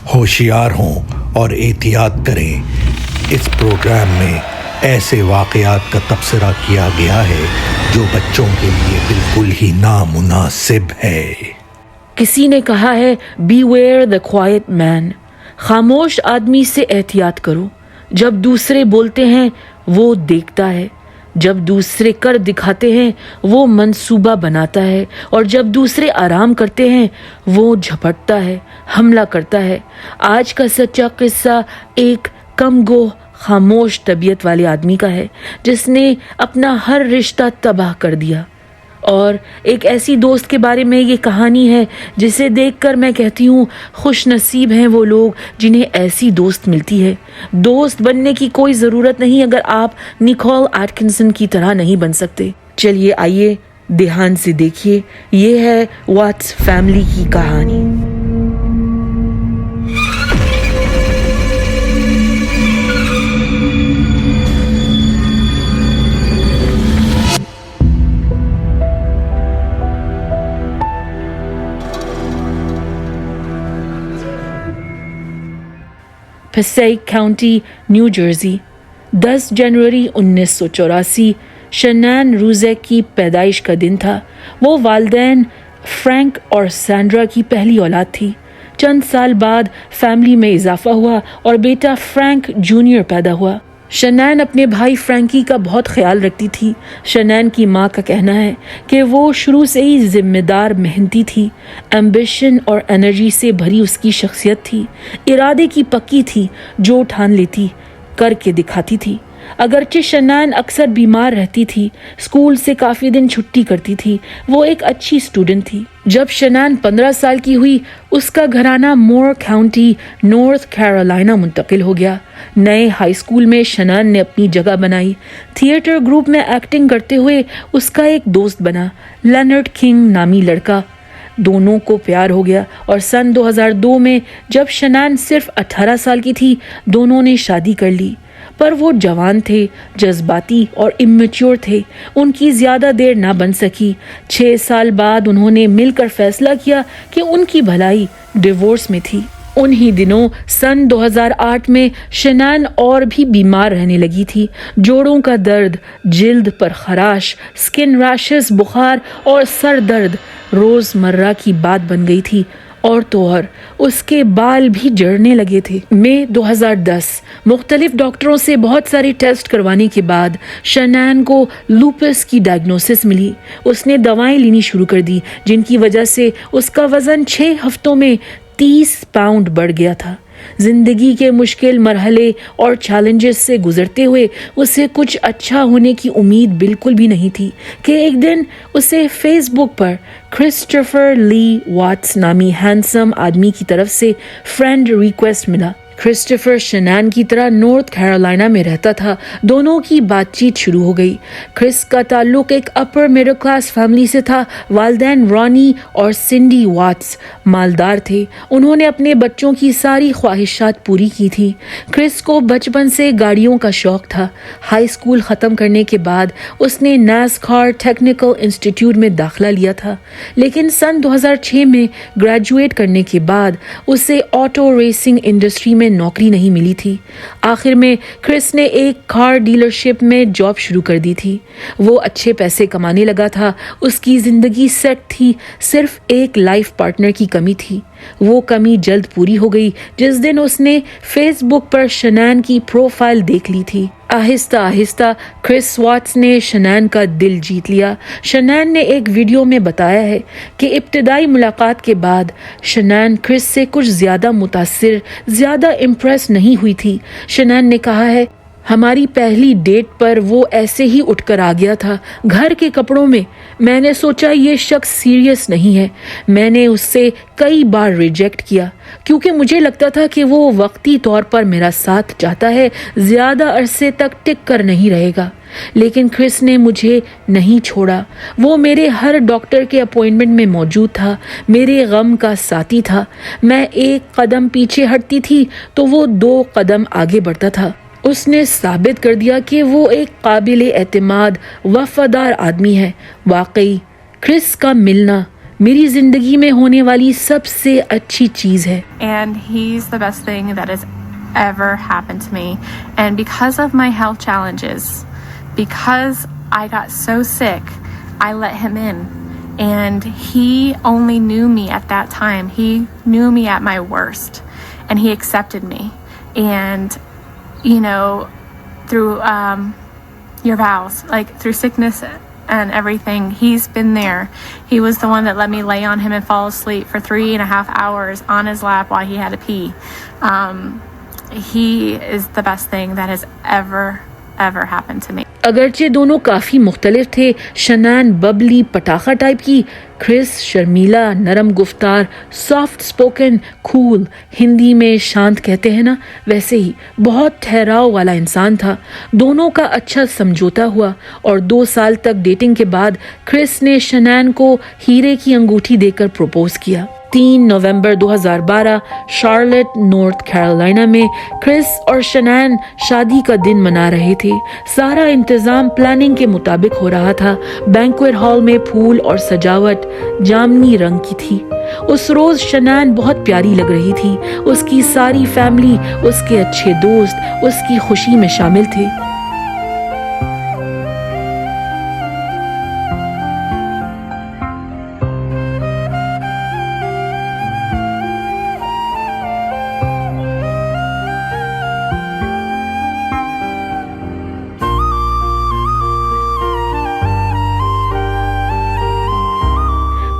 ہوشیار ہوں اور احتیاط کریں۔ اس پروگرام میں ایسے واقعات کا تبصرہ کیا گیا ہے جو بچوں کے لیے بالکل ہی نامناسب ہے۔ کسی نے کہا ہے بیویئر دا کوائٹ مین، خاموش آدمی سے احتیاط کرو۔ جب دوسرے بولتے ہیں وہ دیکھتا ہے، جب دوسرے کر دکھاتے ہیں وہ منصوبہ بناتا ہے، اور جب دوسرے آرام کرتے ہیں وہ جھپٹتا ہے، حملہ کرتا ہے۔ آج کا سچا قصہ ایک کم گو خاموش طبیعت والے آدمی کا ہے جس نے اپنا ہر رشتہ تباہ کر دیا، اور ایک ایسی دوست کے بارے میں یہ کہانی ہے جسے دیکھ کر میں کہتی ہوں خوش نصیب ہیں وہ لوگ جنہیں ایسی دوست ملتی ہے۔ دوست بننے کی کوئی ضرورت نہیں اگر آپ نیکول ایٹکنسن کی طرح نہیں بن سکتے۔ چلیے آئیے دھیان سے دیکھیے، یہ ہے واٹس فیملی کی کہانی۔ پیسیک کاؤنٹی، نیو جرسی، 10 جنوری 1984 شنان روزیک کی پیدائش کا دن تھا۔ وہ والدین فرینک اور سینڈرا کی پہلی اولاد تھی۔ چند سال بعد فیملی میں اضافہ ہوا اور بیٹا فرینک جونیئر پیدا ہوا۔ شنان اپنے بھائی فرینکی کا بہت خیال رکھتی تھی۔ شنان کی ماں کا کہنا ہے کہ وہ شروع سے ہی ذمہ دار، محنتی تھی۔ ایمبیشن اور انرجی سے بھری اس کی شخصیت تھی، ارادے کی پکی تھی، جو ٹھان لیتی کر کے دکھاتی تھی۔ اگرچہ شنان اکثر بیمار رہتی تھی، اسکول سے کافی دن چھٹی کرتی تھی، وہ ایک اچھی اسٹوڈنٹ تھی۔ جب شنان 15 سال کی ہوئی اس کا گھرانہ مور کاؤنٹی، نارتھ کیرولائنا منتقل ہو گیا۔ نئے ہائی اسکول میں شنان نے اپنی جگہ بنائی۔ تھیٹر گروپ میں ایکٹنگ کرتے ہوئے اس کا ایک دوست بنا، لینارڈ کنگ نامی لڑکا۔ دونوں کو پیار ہو گیا اور سن 2002 میں جب شنان صرف 18 سال کی تھی دونوں نے شادی کر لی۔ پر وہ جوان تھے، جذباتی اور امیچور تھے، ان کی زیادہ دیر نہ بن سکی۔ 6 سال بعد انہوں نے مل کر فیصلہ کیا کہ ان کی بھلائی ڈیورس میں تھی۔ انہی دنوں سن 2008 میں شنان اور بھی بیمار رہنے لگی تھی۔ جوڑوں کا درد، جلد پر خراش، سکن ریشز، بخار اور سر درد روز مرہ کی بات بن گئی تھی، اور تو اور اس کے بال بھی جڑنے لگے تھے۔ مئی 2010 مختلف ڈاکٹروں سے بہت سارے ٹیسٹ کروانے کے بعد شنان کو لوپس کی ڈائگنوسس ملی۔ اس نے دوائیں لینی شروع کر دی جن کی وجہ سے اس کا وزن 6 ہفتوں میں 30 پاؤنڈ بڑھ گیا تھا۔ زندگی کے مشکل مرحلے اور چیلنجز سے گزرتے ہوئے اسے کچھ اچھا ہونے کی امید بالکل بھی نہیں تھی کہ ایک دن اسے فیس بک پر کرسٹوفر لی واٹس نامی ہینڈسم آدمی کی طرف سے فرینڈ ریکویسٹ ملا۔ کرسٹوفر شنان کی طرح نارتھ کیرولائنا میں رہتا تھا۔ دونوں کی بات چیت شروع ہو گئی۔ کرس کا تعلق ایک اپر میڈل کلاس فیملی سے تھا۔ والدین رانی اور سنڈی واٹس مالدار تھے۔ انہوں نے اپنے بچوں کی ساری خواہشات پوری کی تھی۔ کرس کو بچپن سے گاڑیوں کا شوق تھا۔ ہائی اسکول ختم کرنے کے بعد اس نے نیسکار ٹیکنیکل انسٹیٹیوٹ میں داخلہ لیا تھا، لیکن سن 2006 میں گریجویٹ کرنے کے بعد اسے آٹو ریسنگ انڈسٹری میں نوکری نہیں ملی تھی۔ آخر میں کرس نے ایک کار ڈیلرشپ میں جاب شروع کر دی تھی۔ وہ اچھے پیسے کمانے لگا تھا، اس کی زندگی سیٹ تھی، صرف ایک لائف پارٹنر کی کمی تھی۔ وہ کمی جلد پوری ہو گئی جس دن اس نے فیس بک پر شنان کی پروفائل دیکھ لی تھی۔ آہستہ آہستہ کرس واٹس نے شنان کا دل جیت لیا۔ شنان نے ایک ویڈیو میں بتایا ہے کہ ابتدائی ملاقات کے بعد شنان کرس سے کچھ زیادہ متاثر، زیادہ امپریس نہیں ہوئی تھی۔ شنان نے کہا ہے، ہماری پہلی ڈیٹ پر وہ ایسے ہی اٹھ کر آ گیا تھا، گھر کے کپڑوں میں۔ میں نے سوچا یہ شخص سیریس نہیں ہے۔ میں نے اس سے کئی بار ریجیکٹ کیا کیونکہ مجھے لگتا تھا کہ وہ وقتی طور پر میرا ساتھ چاہتا ہے، زیادہ عرصے تک ٹک کر نہیں رہے گا۔ لیکن کرس نے مجھے نہیں چھوڑا۔ وہ میرے ہر ڈاکٹر کے اپوائنٹمنٹ میں موجود تھا، میرے غم کا ساتھی تھا۔ میں ایک قدم پیچھے ہٹتی تھی تو وہ 2 قدم آگے بڑھتا تھا۔ اس نے ثابت کر دیا کہ وہ ایک قابل اعتماد، وفادار آدمی ہے۔ واقعی کرس کا ملنا मेरी जिंदगी में होने वाली सबसे अच्छी चीज है। And he's the best thing that has ever happened to me. And because of my health challenges, because I got so sick, I let him in. And he only knew me at that time. He knew me at my worst. And he accepted me. And, you know, through your vows, like through sickness and everything, he's been there. He was the one that let me lay on him and fall asleep for 3.5 hours on his lap while he had to pee. He is the best thing that has ever happened to me. अगरचे दोनों काफी मुख्तलिफ थे, शनान बबली पटाखा type की, Chris शर्मीला नरम गुफ्तार, soft spoken, cool, Hindi में शांत कहते हैं ना, वैसे ही बहुत ठहराव वाला इंसान था। दोनों का अच्छा समझौता हुआ और 2 साल तक डेटिंग के बाद क्रिस ने शनान को हीरे की अंगूठी देकर प्रपोज किया। 3 नवंबर 2012 शार्लेट नॉर्थ कैरोलिना में क्रिस और शनान शादी का दिन मना रहे थे। सारा इंतजाम प्लानिंग के मुताबिक हो रहा था। बैंक्वेट हॉल में फूल और सजावट जामनी रंग की थी। उस रोज शनान बहुत प्यारी लग रही थी। उसकी सारी फैमिली, उसके अच्छे दोस्त उसकी खुशी में शामिल थे।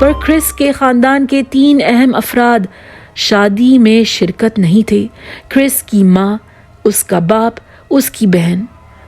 पर क्रिस के खानदान के 3 अहम अफराद शादी में शिरकत नहीं थे। क्रिस की माँ, उसका बाप, उसकी बहन।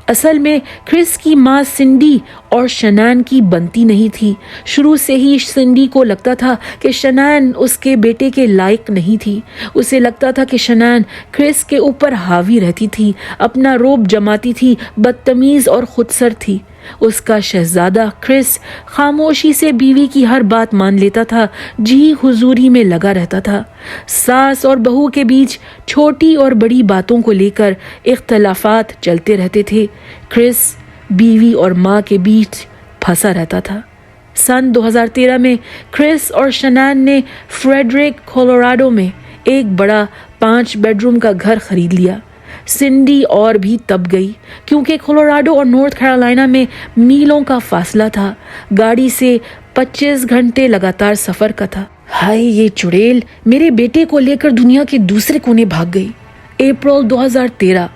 असल में क्रिस की माँ सिंडी और शनान की बनती नहीं थी। शुरू से ही सिंडी को लगता था कि शनान उसके बेटे के लायक नहीं थी। उसे लगता था कि शनान क्रिस के ऊपर हावी रहती थी, अपना रोब जमाती थी, बदतमीज और खुदसर थी। उसका शहजादा क्रिस खामोशी से बीवी की हर बात मान लेता था, जी हुजूरी में लगा रहता था। सास और बहू के बीच छोटी और बड़ी बातों को लेकर इख्तलाफात चलते रहते थे। क्रिस बीवी और माँ के बीच फंसा रहता था। सन 2013 में क्रिस और शनान ने फ्रेडरिक कोलोराडो में एक बड़ा 5 बेडरूम का घर खरीद लिया। सिंडी और भी तब गई क्योंकि कोलोराडो और नॉर्थ कैरोलिना में मीलों का फासला था। गाड़ी से 25 घंटे लगातार सफर का था। हाय ये चुड़ैल मेरे बेटे को लेकर दुनिया के दूसरे कोने भाग गई। अप्रैल 2013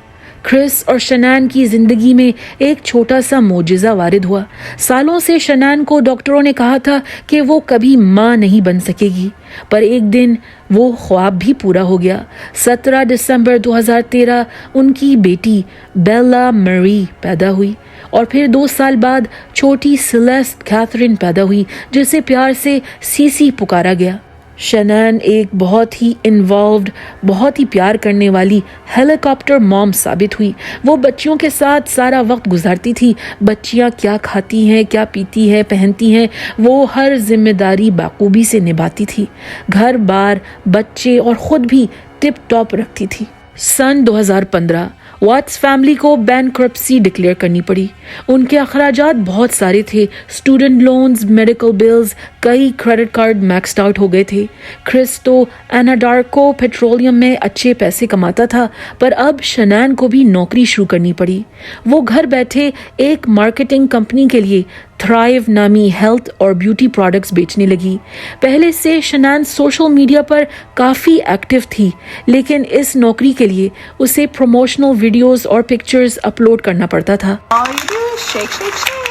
क्रिस और शनान की जिंदगी में एक छोटा सा मोजिज़ा वारिद हुआ। सालों से शनान को डॉक्टरों ने कहा था कि वो कभी माँ नहीं बन सकेगी, पर एक दिन वो ख्वाब भी पूरा हो गया। 17 दिसंबर 2013 उनकी बेटी बेला मरी पैदा हुई और फिर 2 साल बाद छोटी सेलेस्ट कैथरीन पैदा हुई, जिसे प्यार से सीसी पुकारा गया। शनान एक बहुत ही इन्वॉल्व्ड, बहुत ही प्यार करने वाली हेलीकॉप्टर मॉम साबित हुई। वो बच्चियों के साथ सारा वक्त गुजारती थी। बच्चियां क्या खाती हैं, क्या पीती हैं, पहनती हैं, वो हर जिम्मेदारी बाखूबी से निभाती थी। घर बार, बच्चे और खुद भी टिप टॉप रखती थी। सन 2015 वाट्स फैमिली को बैंक्रप्सी डिक्लेयर करनी पड़ी। उनके अखराजात बहुत सारे थे। स्टूडेंट लोन्स, मेडिकल बिल्स, कई क्रेडिट कार्ड मैक्सड आउट हो गए थे। क्रिस तो एनाडार्को पेट्रोलियम में अच्छे पैसे कमाता था, पर अब शनान को भी नौकरी शुरू करनी पड़ी। वो घर बैठे एक मार्केटिंग कंपनी के लिए थ्राइव नामी हेल्थ और ब्यूटी प्रोडक्ट्स बेचने लगी। पहले से शनान सोशल मीडिया पर काफ़ी एक्टिव थी, लेकिन इस नौकरी के लिए उसे प्रमोशनल वीडियोस और पिक्चर्स अपलोड करना पड़ता था। All you do is shake, shake, shake.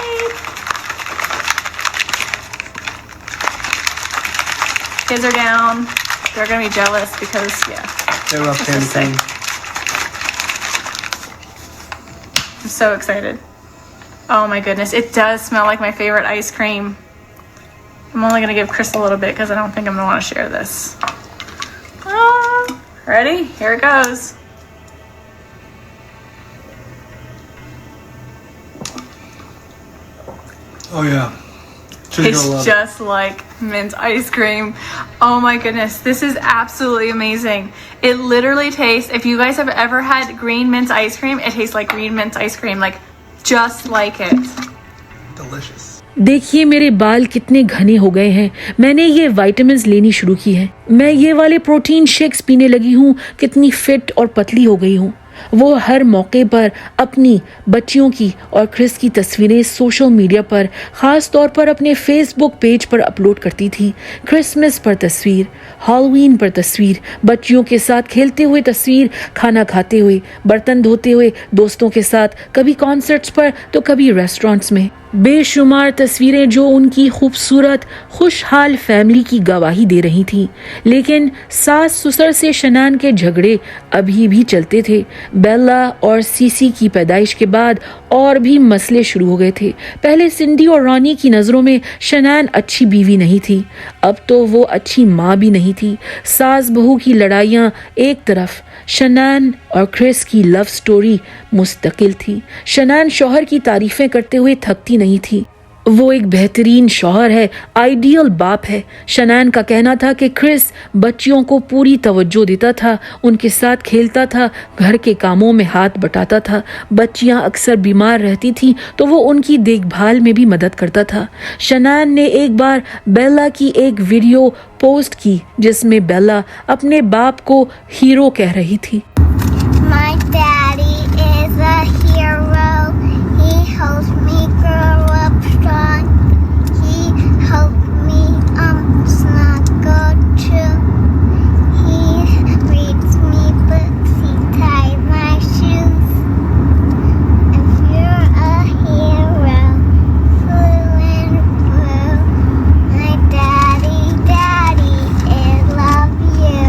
Kids are down. They're gonna be jealous because, yeah. They love this candy is sick. cane. I'm so excited. Oh my goodness, it does smell like my favorite ice cream. I'm only gonna give Chris a little bit because I don't think I'm gonna want to share this. Ready? Here it goes. Oh yeah. She's It's gonna love just like mint ice cream. Oh my goodness, this is absolutely amazing. It literally tastes, if you guys have ever had green mint ice cream, it tastes like green mint ice cream, like just like it. it. Delicious. دیکھیے میرے بال کتنے گھنے ہو گئے ہیں، میں نے یہ vitamins لینی شروع کی ہے، میں یہ والے پروٹین شیکس پینے لگی ہوں، کتنی فٹ اور پتلی ہو گئی ہوں۔ وہ ہر موقع پر اپنی بچیوں کی اور کرس کی تصویریں سوشل میڈیا پر، خاص طور پر اپنے فیس بک پیج پر اپلوڈ کرتی تھی۔ کرسمس پر تصویر، ہالووین پر تصویر، بچیوں کے ساتھ کھیلتے ہوئے تصویر، کھانا کھاتے ہوئے، برتن دھوتے ہوئے، دوستوں کے ساتھ، کبھی کانسرٹس پر تو کبھی ریسٹورانٹس میں۔ بے شمار تصویریں جو ان کی خوبصورت خوشحال فیملی کی گواہی دے رہی تھیں، لیکن ساس سسر سے شنان کے جھگڑے ابھی بھی چلتے تھے۔ بیلا اور سیسی کی پیدائش کے بعد اور بھی مسئلے شروع ہو گئے تھے۔ پہلے سنڈی اور رانی کی نظروں میں شنان اچھی بیوی نہیں تھی، اب تو وہ اچھی ماں بھی نہیں تھی۔ ساس بہو کی لڑائیاں ایک طرف، شنان اور کرس کی لو سٹوری مستقل تھی۔ شنان شوہر کی تعریفیں کرتے ہوئے تھکتی نہیں تھی، وہ ایک بہترین شوہر ہے، آئیڈیل باپ ہے۔ شنان کا کہنا تھا کہ کرس بچیوں کو پوری توجہ دیتا تھا، ان کے ساتھ کھیلتا تھا، گھر کے کاموں میں ہاتھ بٹاتا تھا۔ بچیاں اکثر بیمار رہتی تھیں تو وہ ان کی دیکھ بھال میں بھی مدد کرتا تھا۔ شنان نے ایک بار بیلا کی ایک ویڈیو پوسٹ کی جس میں بیلا اپنے باپ کو ہیرو کہہ رہی تھی۔ My daddy is a hero. He helps me grow up strong. He helped me snuggle too. He reads me books. He ties my shoes. If you're a hero, blue and blue, my daddy is love you.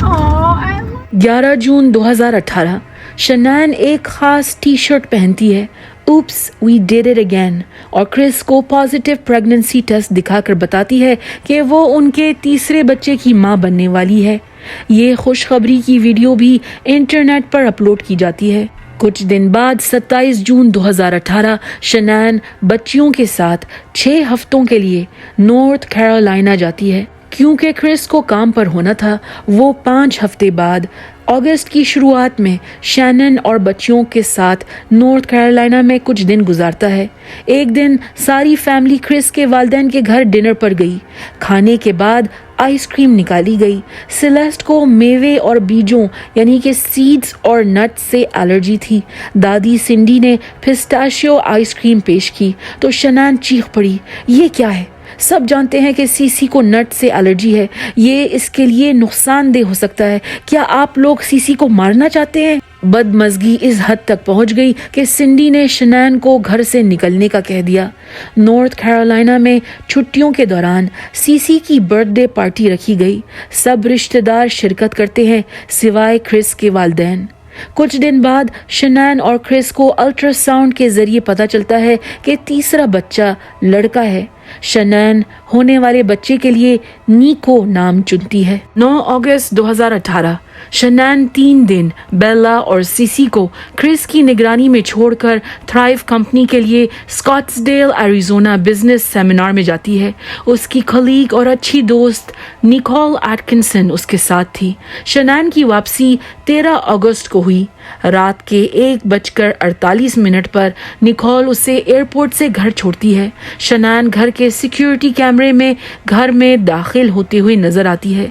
Oh, I love 11 جون 2018 شنان ایک خاص T shirt پہنتی ہے، oops we did it again, اور Chris کو positive pregnancy test دکھا کر بتاتی ہے کہ وہ ان کے تیسرے بچے کی ماں بننے والی ہے۔ یہ خوشخبری کی ویڈیو بھی انٹرنیٹ پر اپلوڈ کی جاتی ہے۔ کچھ دن بعد 27 جون 2018 شنان بچیوں کے ساتھ 6 ہفتوں کے لیے نارتھ کیرولائنا جاتی ہے۔ کیونکہ کرس کو کام پر ہونا تھا، وہ 5 ہفتے بعد اگست کی شروعات میں شینن اور بچیوں کے ساتھ نارتھ کیرولائنا میں کچھ دن گزارتا ہے۔ ایک دن ساری فیملی کرس کے والدین کے گھر ڈنر پر گئی۔ کھانے کے بعد آئس کریم نکالی گئی۔ سیلیسٹ کو میوے اور بیجوں یعنی کہ سیڈز اور نٹس سے الرجی تھی۔ دادی سنڈی نے پسٹاشیو آئس کریم پیش کی تو شنان چیخ پڑی، یہ کیا ہے؟ سب جانتے ہیں کہ سیسی کو نٹ سے الرجی ہے، یہ اس کے لیے نقصان دہ ہو سکتا ہے، کیا آپ لوگ سیسی کو مارنا چاہتے ہیں؟ بدمزگی اس حد تک پہنچ گئی کہ سنڈی نے شنان کو گھر سے نکلنے کا کہہ دیا۔ نارتھ کیرولائنا میں چھٹیوں کے دوران سیسی کی برتھ ڈے پارٹی رکھی گئی۔ سب رشتہ دار شرکت کرتے ہیں سوائے کرس کے والدین۔ کچھ دن بعد شنان اور کرس کو الٹرا ساؤنڈ کے ذریعے پتہ چلتا ہے کہ تیسرا بچہ لڑکا ہے۔ شنان ہونے والے بچے کے لیے نیکو نام چنتی ہے۔ 9 اگست 2018 شنان 3 دن بیلا اور سیسی کو کرس کی نگرانی میں چھوڑ کر تھرائیو کمپنی کے لیے اسکاٹس ڈیل ایریزونا بزنس سیمینار میں جاتی ہے۔ اس کی کلیگ اور اچھی دوست نیکول ایٹکنسن اس کے ساتھ تھی۔ شنان کی واپسی 13 اگست کو ہوئی۔ رات کے 1:48 پر نیکول اسے ایئرپورٹ سے گھر چھوڑتی ہے۔ شنان گھر کے سیکیورٹی کیمرے میں گھر میں داخل ہوتے ہوئے نظر آتی ہے۔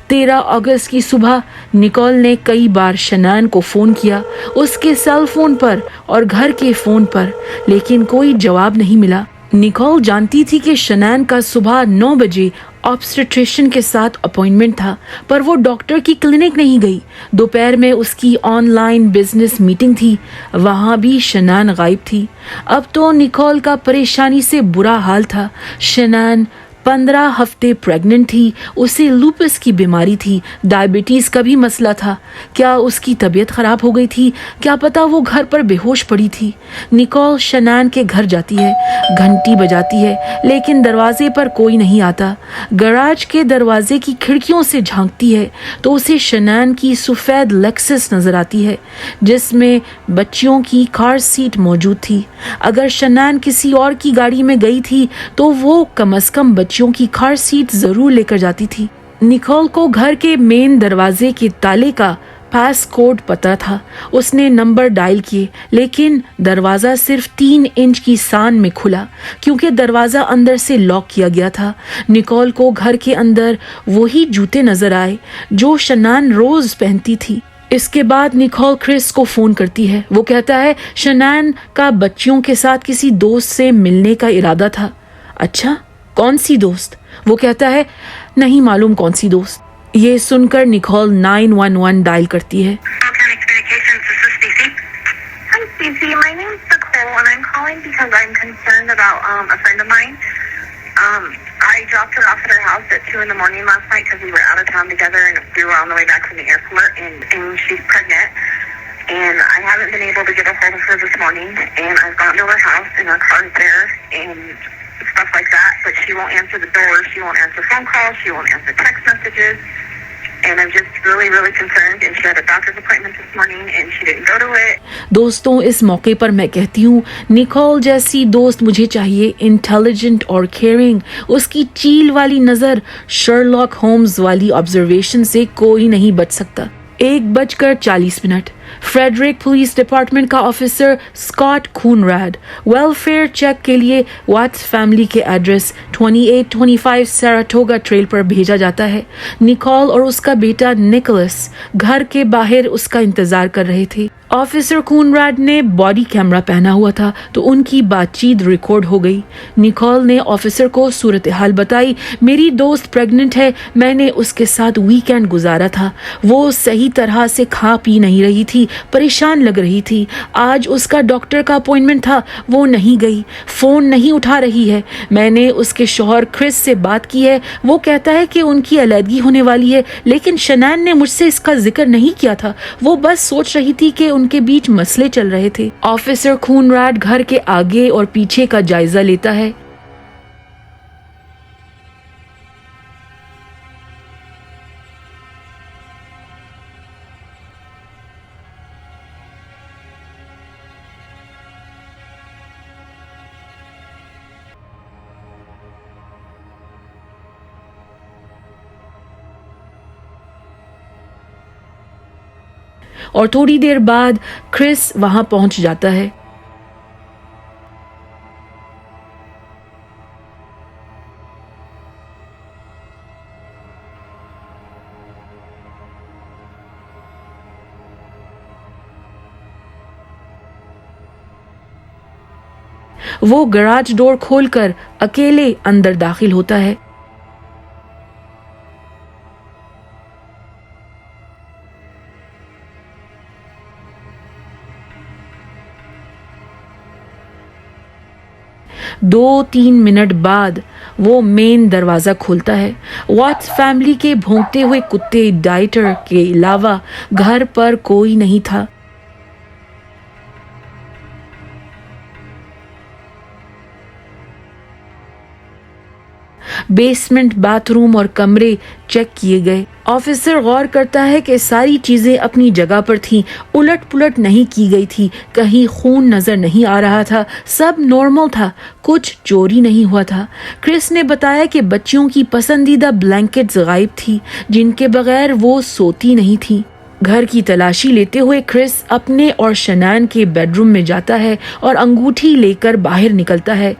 13 اگست کی صبح نیکول نے کئی بار شنان کو فون کیا، اس کے سیل فون پر اور گھر کے فون پر، لیکن کوئی جواب نہیں ملا۔ نیکول جانتی تھی کہ شنان کا صبح 9 بجے آبسٹریشن کے ساتھ اپوائنٹمنٹ تھا، پر وہ ڈاکٹر کی کلینک نہیں گئی۔ دوپہر میں اس کی آن لائن بزنس میٹنگ تھی، وہاں بھی شنان غائب تھی۔ اب تو نیکول کا پریشانی سے برا حال تھا۔ شنان 15 ہفتے پریگننٹ تھی، اسے لوپس کی بیماری تھی، ڈائبٹیز کا بھی مسئلہ تھا۔ کیا اس کی طبیعت خراب ہو گئی تھی؟ کیا پتا وہ گھر پر بے ہوش پڑی تھی؟ نیکول شنان کے گھر جاتی ہے، گھنٹی بجاتی ہے، لیکن دروازے پر کوئی نہیں آتا۔ گراج کے دروازے کی کھڑکیوں سے جھانکتی ہے تو اسے شنان کی سفید لیکسس نظر آتی ہے جس میں بچیوں کی کار سیٹ موجود تھی۔ اگر شنان کسی اور کی گاڑی میں گئی تھی تو وہ کم از کم بچیوں کی کار سیٹ ضرور لے کر جاتی تھی۔ نیکول کو گھر کے مین دروازے کے تالے کا पास कोड पता था। उसने नंबर डायल किए, लेकिन दरवाज़ा सिर्फ 3 इंच की सान में खुला क्योंकि दरवाज़ा अंदर से लॉक किया गया था। निकोल को घर के अंदर वही जूते नजर आए जो शनान रोज पहनती थी। इसके बाद निकोल क्रिस को फ़ोन करती है। वो कहता है शनान का बच्चियों के साथ किसी दोस्त से मिलने का इरादा था। अच्छा, कौन सी दोस्त? वो कहता है नहीं मालूम कौन सी दोस्त। ये सुनकर निकोल 911 डायल करती है। Hi, Stacey. My name's Nicole, and I'm calling because I'm concerned about a friend of mine. I dropped her off at her house at 2 in the morning last night because we were out of town together, and we were on the way back from the airport, and she's pregnant. And I haven't been able to get a hold of her this morning, and I've gone to her house, and her car's there, and stuff like that, but she won't answer the door, she won't answer phone calls, she won't answer text messages, and I'm just really, really concerned, and she had a doctor's appointment this morning, and she didn't go to it. दोस्तों, इस मौके पर मैं कहती हूँ Nicol जैसी दोस्त मुझे चाहिए, इंटेलिजेंट और केयरिंग। उसकी चील वाली नज़र, शर्लॉक होम्स वाली ऑब्जर्वेशन से कोई नहीं बच सकता। 1:40 फ्रेडरिक पुलिस डिपार्टमेंट का ऑफिसर स्कॉट कूनराड वेलफेयर चेक के लिए वाट्स फैमिली के एड्रेस 2825 सैराटोगा ट्रेल पर भेजा जाता है। निकोल और उसका बेटा निकोलस घर के बाहर उसका इंतजार कर रहे थे। ऑफिसर कूनराड ने बॉडी कैमरा पहना हुआ था तो उनकी बातचीत रिकॉर्ड हो गई। निकोल ने ऑफिसर को सूरत हाल बताई। मेरी दोस्त प्रेग्नेंट है, मैंने उसके साथ वीकेंड गुजारा था। वो सही तरह से खा पी नहीं रही थी, परेशान लग रही थी। आज उसका डॉक्टर का अपॉइंटमेंट था, वो नहीं गई, फोन नहीं उठा रही है। मैंने उसके शौहर क्रिस से बात की है, वो कहता है कि उनकी अलैदगी होने वाली है, लेकिन शनान ने मुझसे इसका जिक्र नहीं किया था। वो बस सोच रही थी कि उनके बीच मसले चल रहे थे। ऑफिसर कूनराड घर के आगे और पीछे का जायजा लेता है। और थोड़ी देर बाद क्रिस वहां पहुंच जाता है। वो गैराज डोर खोलकर अकेले अंदर दाखिल होता है। दो 3 मिनट बाद वो मेन दरवाजा खोलता है। वाट्स फैमिली के भौंकते हुए कुत्ते डाइटर के अलावा घर पर कोई नहीं था। बेसमेंट, बाथरूम और कमरे चेक किए गए। ऑफिसर गौर करता है कि सारी चीजें अपनी जगह पर थीं, उलट पुलट नहीं की गई थी, कहीं खून नजर नहीं आ रहा था, सब नॉर्मल था, कुछ चोरी नहीं हुआ था। क्रिस ने बताया कि बच्चियों की पसंदीदा ब्लैंकेट्स गायब थी, जिनके बगैर वो सोती नहीं थी। घर की तलाशी लेते हुए क्रिस अपने और शनान के बेडरूम में जाता है और अंगूठी लेकर बाहर निकलता है।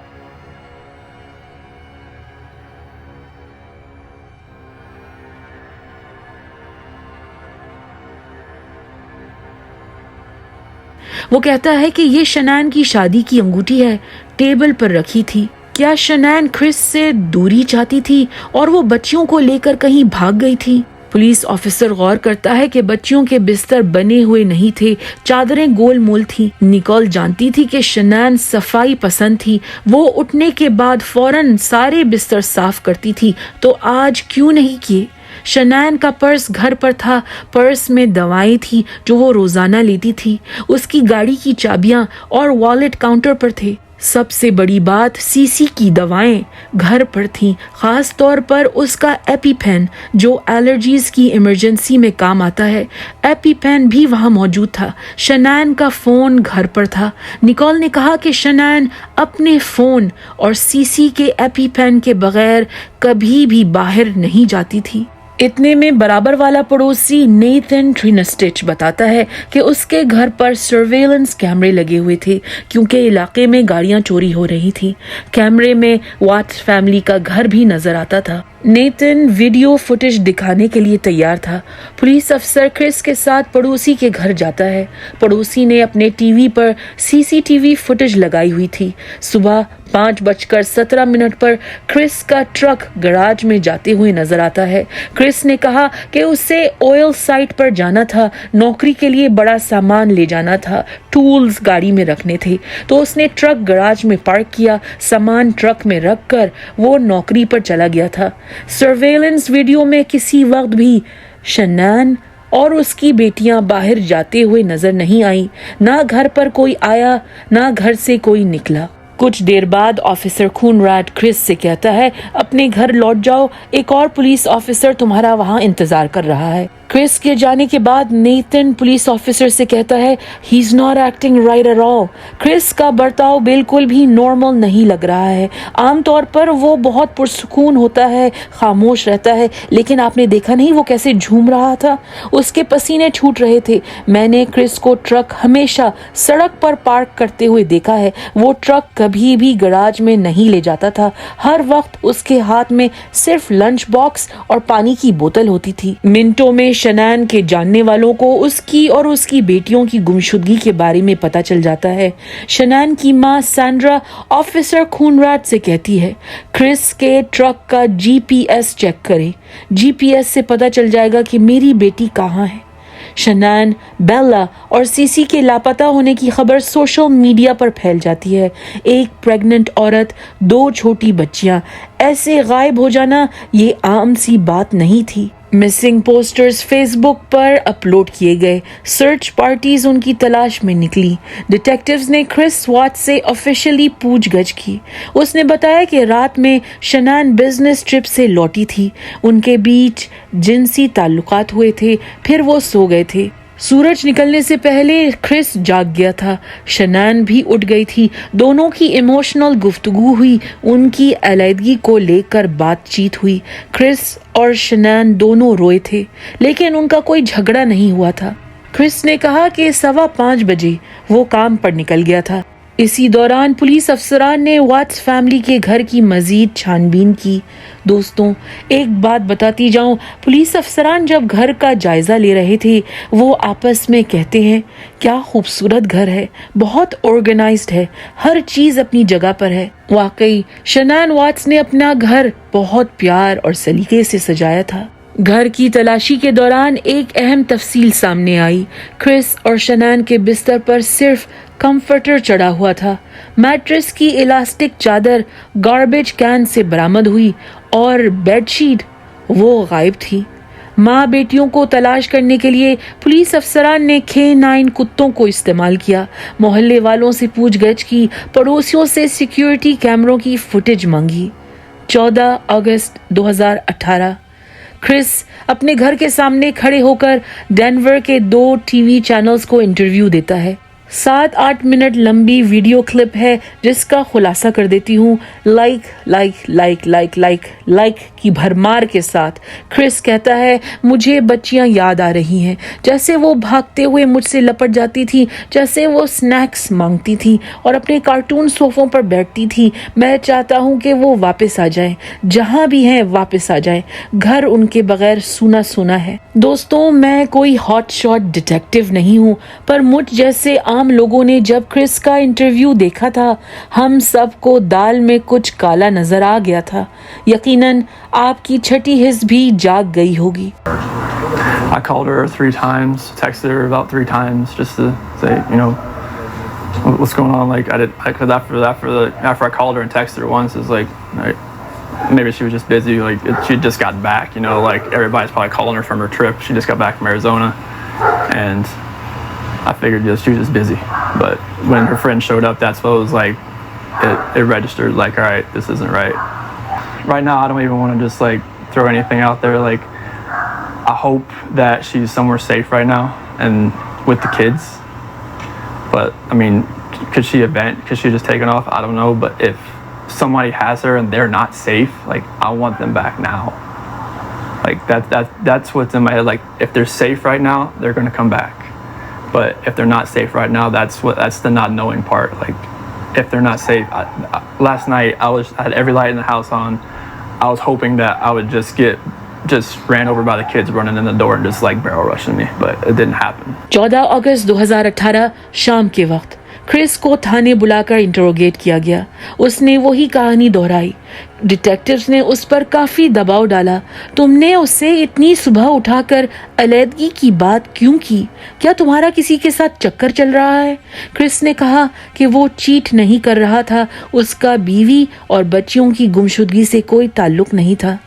वो कहता है कि ये शनान की शादी की अंगूठी है, टेबल पर रखी थी। क्या शनान क्रिस से दूरी चाहती थी और वो बच्चियों को लेकर कहीं भाग गई थी? पुलिस ऑफिसर गौर करता है कि बच्चियों के बिस्तर बने हुए नहीं थे, चादरें गोल मोल थी। निकोल जानती थी कि शनान सफाई पसंद थी, वो उठने के बाद फौरन सारे बिस्तर साफ करती थी, तो आज क्यों नहीं किए? शनान का पर्स घर पर था, पर्स में दवाएं थी जो वो रोजाना लेती थी, उसकी गाड़ी की चाबियां और वॉलेट काउंटर पर थे। सबसे बड़ी बात, सीसी की दवाएं घर पर थीं, खास तौर पर उसका एपीपेन जो एलर्जीज की इमरजेंसी में काम आता है। एपीपेन भी वहां मौजूद था। शनान का फोन घर पर था। निकोल ने कहा कि शनान अपने फोन और सीसी के एपीपेन के बगैर कभी भी बाहर नहीं जाती थी। इतने में बराबर वाला पड़ोसी नेथन ट्रिनस्टिच बताता है कि उसके घर पर सर्वेलेंस कैमरे लगे हुए थे क्योंकि इलाके में गाड़ियां चोरी हो रही थी। कैमरे में वाट्स फैमिली का घर भी नजर आता था। नेथन वीडियो फुटेज दिखाने के लिए तैयार था। पुलिस अफसर क्रिस के साथ पड़ोसी के घर जाता है। पड़ोसी ने अपने टीवी पर सीसीटीवी फुटेज लगाई हुई थी। सुबह 5:17 पर क्रिस का ट्रक गैराज में जाते हुए नजर आता है। क्रिस ने कहा कि उसे ऑयल साइट पर जाना था, नौकरी के लिए बड़ा सामान ले जाना था, टूल्स गाड़ी में रखने थे, तो उसने ट्रक गैराज में पार्क किया, सामान ट्रक में रखकर वो नौकरी पर चला गया था। सर्वेलेंस वीडियो में किसी वक्त भी शन्नान और उसकी बेटियां बाहर जाते हुए नजर नहीं आई। ना घर पर कोई आया, ना घर से कोई निकला। कुछ देर बाद ऑफिसर खूनराट क्रिस से कहता है, अपने घर लौट जाओ, एक और पुलिस ऑफिसर तुम्हारा वहां इंतजार कर रहा है। क्रिस के जाने के बाद नेथन पुलिस ऑफिसर से कहता है, he is not acting right at all. Chris का बर्ताव बिल्कुल भी नॉर्मल नहीं लग रहा है। आमतौर पर वो बहुत पुरसुकून होता है, खामोश रहता है, लेकिन आपने देखा नहीं वो कैसे झूम रहा था, उसके पसीने छूट रहे थे। मैंने क्रिस को ट्रक हमेशा सड़क पर पार्क करते हुए देखा है। वो ट्रक कभी भी गैराज में नहीं ले जाता था। हर वक्त उसके हाथ में सिर्फ लंच बॉक्स और पानी की बोतल होती थी। मिनटों में शनान के जानने वालों को उसकी और उसकी बेटियों की गुमशुदगी के बारे में पता चल जाता है। शनान की मां सैंड्रा ऑफिसर खूनराट से कहती है, क्रिस के ट्रक का जीपीएस चेक करें, जीपीएस से पता चल जाएगा कि मेरी बेटी कहाँ है। शनान, बेला और सीसी के लापता होने की खबर सोशल मीडिया पर फैल जाती है। एक प्रेग्नेंट औरत, 2 छोटी बच्चियां, ऐसे गायब हो जाना ये आम सी बात नहीं थी। मिसिंग पोस्टर्स फेसबुक पर अपलोड किए गए। सर्च पार्टीज उनकी तलाश में निकली। डिटेक्टिव्स ने क्रिस वाट्स से ऑफिशियली पूछगछ की। उसने बताया कि रात में शनान बिजनेस ट्रिप से लौटी थी। उनके बीच जिनसी ताल्लुकात हुए थे, फिर वो सो गए थे। सूरज निकलने से पहले क्रिस जाग गया था। शनान भी उठ गई थी। दोनों की इमोशनल गुफ्तगू हुई, उनकी अलैदगी को लेकर बातचीत हुई। क्रिस और शनान दोनों रोए थे, लेकिन उनका कोई झगड़ा नहीं हुआ था। क्रिस ने कहा कि 5:15 बजे वो काम पर निकल गया था। इसी दौरान पुलिस अफसरान ने वाट्स फैमिली के घर की मजीद छानबीन की। दोस्तों, एक बात बताती जाऊं, पुलिस अफसरान जब घर का जायजा ले रहे थे, वो आपस में कहते हैं, क्या खूबसूरत घर है, बहुत ऑर्गेनाइज्ड है, हर चीज अपनी जगह पर है। वाकई शनान वाट्स ने अपना घर बहुत प्यार और सलीके से सजाया था। घर की तलाशी के दौरान एक अहम तफसील सामने आई। क्रिस और शनान के बिस्तर पर सिर्फ कंफर्टर चढ़ा हुआ था। मैट्रेस की इलास्टिक चादर गार्बेज कैन से बरामद हुई और बेडशीट वो गायब थी। माँ बेटियों को तलाश करने के लिए पुलिस अफसरान ने K9 कुत्तों को इस्तेमाल किया। मोहल्ले वालों से पूछगछ की, पड़ोसियों से सिक्योरिटी कैमरों की फुटेज मांगी। 14 अगस्त 2018 क्रिस अपने घर के सामने खड़े होकर डेनवर के 2 टीवी चैनल्स को इंटरव्यू देता है। 7-8 मिनट लंबी वीडियो क्लिप है जिसका खुलासा कर देती हूँ। लाइक की भरमार के साथ क्रिस कहता है, मुझे बच्चियाँ याद आ रही हैं, जैसे वो भागते हुए मुझसे लपट जाती थी, जैसे वो स्नैक्स मांगती थी और अपने कार्टून सोफों पर बैठती थी। मैं चाहता हूँ कि वो वापस आ जाएं, जहाँ भी हैं वापस आ जाएं। घर उनके बगैर सूना सूना है। दोस्तों, मैं कोई हॉट शॉट डिटेक्टिव नहीं हूँ, पर मुझ जैसे आम लोगों ने जब क्रिस का इंटरव्यू देखा था, हम सबको दाल में कुछ काला नजर आ गया था। यकीनन आपकी छठी हिस्स भी जाग गई होगी। I called her 3 times, texted her about 3 times just to say, you know, what's going on. Like because after I called her and texted her once, it's like maybe she was just busy. Like she just got back, you know. Like everybody's probably calling her from her trip. She just got back from Arizona, and I figured she was just busy. But when her friend showed up, that's what was like. It registered like, all right, this isn't right. Right now, I don't even want to just like throw anything out there. Like, I hope that she's somewhere safe right now and with the kids. But I mean, could she just taken off? I don't know. But if somebody has her and they're not safe, like, I want them back now. Like that's what's in my head. Like if they're safe right now, they're gonna come back. But if they're not safe right now, that's the not knowing part. Like if they're not safe, last night I had every light in the house on. I was hoping that I would just ran over by the kids running in the door and just like barrel rushing me, but it didn't happen. 14 अगस्त 2018 शाम के वक्त Chris को थाने बुलाकर interrogate किया गया। उसने वही कहानी दोहराई। डिटेक्टिव्स ने उस पर काफी दबाव डाला। तुमने उससे इतनी सुबह उठाकर अलैदगी की बात क्यों की? क्या तुम्हारा किसी के साथ चक्कर चल रहा है? क्रिस ने कहा कि वो चीट नहीं कर रहा था। उसका बीवी और बच्चियों की गुमशुदगी से कोई ताल्लुक नहीं था।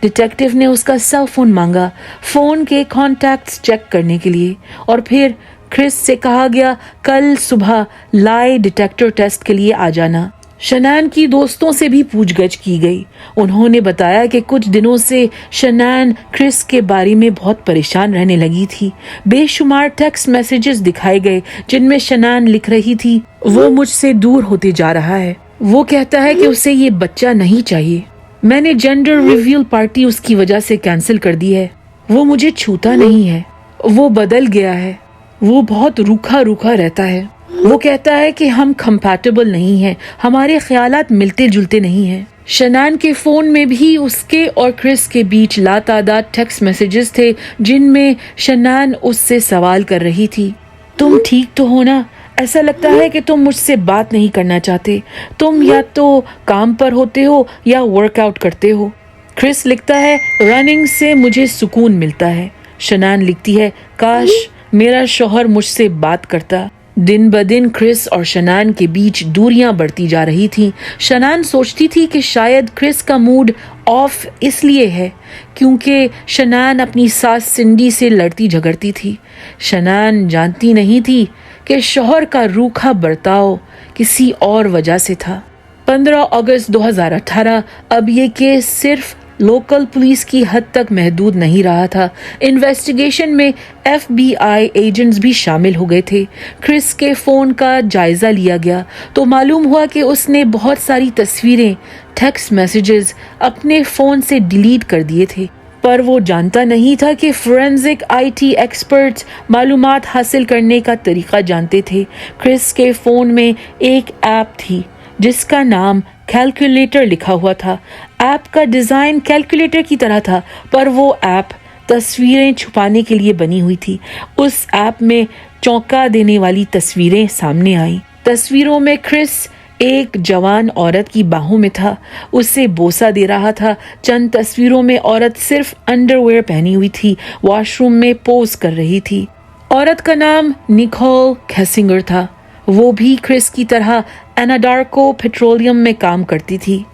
डिटेक्टिव ने उसका सेल फोन मांगा, फोन के कॉन्टैक्ट्स चेक करने के लिए, और फिर क्रिस से कहा गया कल सुबह लाई डिटेक्टर टेस्ट के लिए आ जाना। शनान की दोस्तों से भी पूछगछ की गई। उन्होंने बताया कि कुछ दिनों से शनान क्रिस के बारे में बहुत परेशान रहने लगी थी। बेशुमार टेक्स्ट मैसेजेस दिखाए गए जिनमें शनान लिख रही थी, वो मुझसे दूर होते जा रहा है। वो कहता है कि उसे ये बच्चा नहीं चाहिए। मैंने जेंडर रिवील पार्टी उसकी वजह से कैंसिल कर दी है। वो मुझे छूता नहीं है। वो बदल गया है। वो बहुत रूखा रूखा रहता है। वो कहता है कि हम कंपैटिबल नहीं हैं, हमारे ख्यालात मिलते जुलते नहीं हैं। शनान के फोन में भी उसके और क्रिस के बीच लातादाद टेक्स्ट मैसेजेस थे जिनमें शनान उससे सवाल कर रही थी, तुम ठीक तो हो ना? ऐसा लगता है कि तुम मुझसे बात नहीं करना चाहते। तुम या तो काम पर होते हो या वर्कआउट करते हो। क्रिस लिखता है, रनिंग से मुझे सुकून मिलता है। शनान लिखती है, काश मेरा शौहर मुझसे बात करता। दिन ब दिन क्रिस और शनान के बीच दूरियां बढ़ती जा रही थीं। शनान सोचती थी कि शायद क्रिस का मूड ऑफ इसलिए है क्योंकि शनान अपनी सास सिंडी से लड़ती झगड़ती थी। शनान जानती नहीं थी कि शौहर का रूखा बर्ताव किसी और वजह से था। 15 अगस्त 2018 अब ये केस सिर्फ लोकल पुलिस की हद तक महदूद नहीं रहा था। इन्वेस्टिगेशन में FBI एजेंट्स भी शामिल हो गए थे। क्रिस के फोन का जायजा लिया गया तो मालूम हुआ कि उसने बहुत सारी तस्वीरें, टेक्स्ट मैसेजेस अपने फोन से डिलीट कर दिए थे, पर वो जानता नहीं था कि फोरेंसिक IT एक्सपर्ट्स मालूमात हासिल करने का तरीका जानते थे। क्रिस के फोन में एक ऐप थी जिसका नाम कैलकुलेटर लिखा हुआ था। ऐप का डिजाइन कैलकुलेटर की तरह था, पर वो ऐप तस्वीरें छुपाने के लिए बनी हुई थी। उस ऐप में चौंका देने वाली तस्वीरें सामने आई। तस्वीरों में क्रिस एक जवान औरत की बाहों में था, उसे बोसा दे रहा था। चंद तस्वीरों में औरत सिर्फ अंडरवेयर पहनी हुई थी, वॉशरूम में पोज कर रही थी। औरत का नाम निकोल कैसिंगर था। वो भी क्रिस की तरह एनाडार्को पेट्रोलियम में काम करती थी।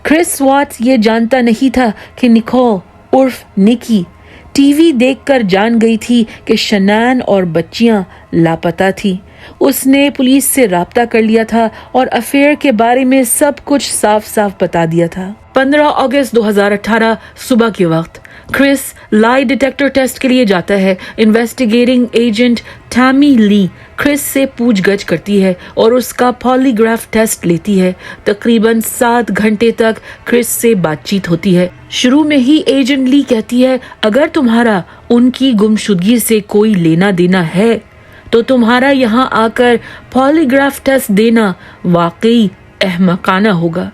क्रिस वाट्स ये जानता नहीं था कि निकोल उर्फ निकी टीवी देखकर जान गई थी कि शनान और बच्चियां लापता थी। उसने पुलिस से राब्ता कर लिया था और अफेयर के बारे में सब कुछ साफ साफ बता दिया था। 15 अगस्त 2018 सुबह के वक्त क्रिस लाई डिटेक्टर टेस्ट के लिए जाता है। इन्वेस्टिगेटिंग एजेंट टैमी ली क्रिस से पूछगछ करती है और उसका पॉलीग्राफ टेस्ट लेती है। तकरीबन 7 घंटे तक क्रिस से बातचीत होती है। शुरू में ही एजेंट ली कहती है, अगर तुम्हारा उनकी गुमशुदगी से कोई लेना देना है तो तुम्हारा यहाँ आकर पॉलीग्राफ टेस्ट देना वाकई अहमकाना होगा।